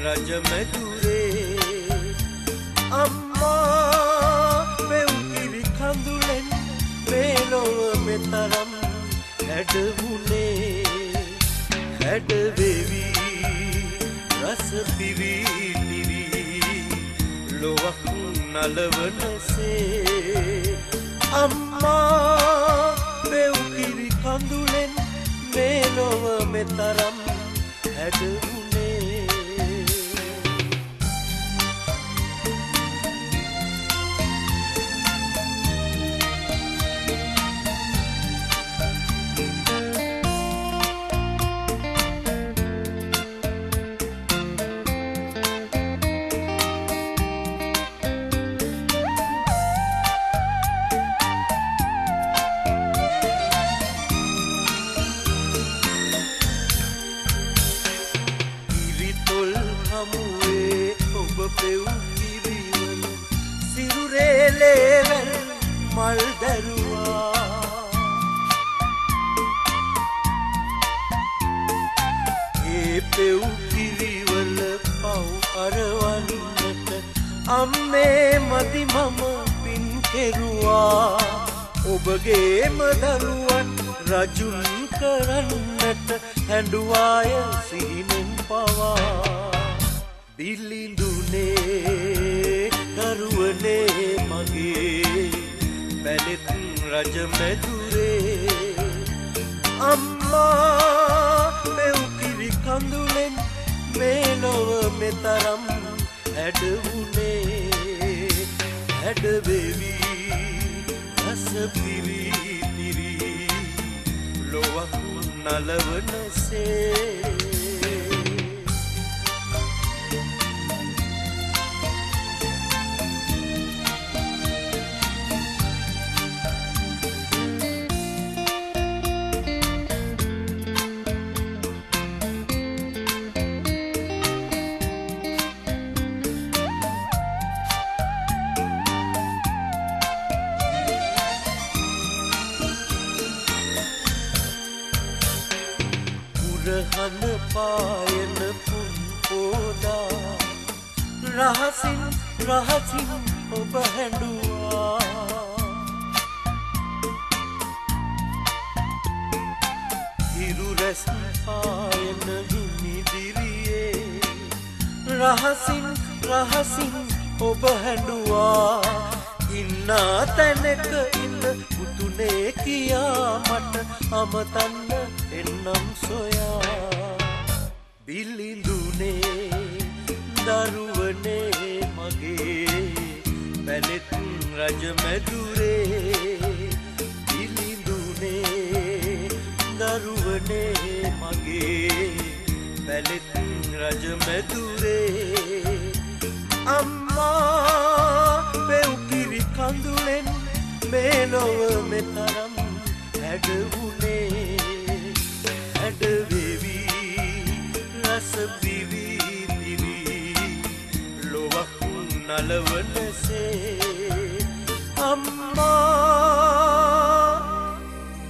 රජ මැදුරේ අම්මා පෙව් කිරි කඳුලෙන් මේ ලොව මෙතරම් හැඩවුනේ හැඩවෙවි රස පිවිතිවි ලොවක් නලවනසේ අම්මා පෙව් කිරි කඳුලෙන් මේ ලොව මෙතරම් හැඩවුනේ පෙව් කිරිවල සිරුරේ ලේවැල් මල් දැරුවා ඒ පෙව් කිරිවල පව් අරවන්නට අම්මේ මදි මම පින් කෙරුවා ඔබගේම දරුවන් රජුන් කරන්නට හැඬුවාය සිහිනෙන් පවා දිලිඳුනේ දරුවනේ මගේ බැලෙත් රජ මැදුරේ අම්මා පෙව් කිරි කඳුලෙන් මේ ලොව මෙතරම් හැඩවුනේ හැඩවෙවි රස පිවිතිරි ලොවක් නලවනසේ රහන පායන පුන් පෝදා රහසින් රහසින් ඔබ හැඬුවා හිරු රැස් පායන හිමිදිරියේ රහසින් රහසින් ඔබ හැඬුවා ඉන්නා තැනක ඉන්න පුතුනේ කියා මට අමතන්න එන්නම් සොයා බිලිඳුනේ දරුවනේ මගේ බැලෙත් රජ මැදුරේ බිලිඳුනේ දරුවනේ මගේ බැලෙත් රජ මැදුරේ අම්මා පෙව් කිරි කඳුලෙන් මේ ලොව මෙතරම් හැඩවුනේ හැඩවෙවි රස පිවිතිවි ලොවක් නලවනසේ අම්මා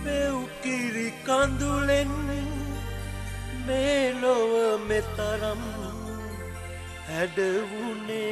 පෙව් කිරි කඳුලෙන් මේ ලොව මෙතරම් හැඩවුනේ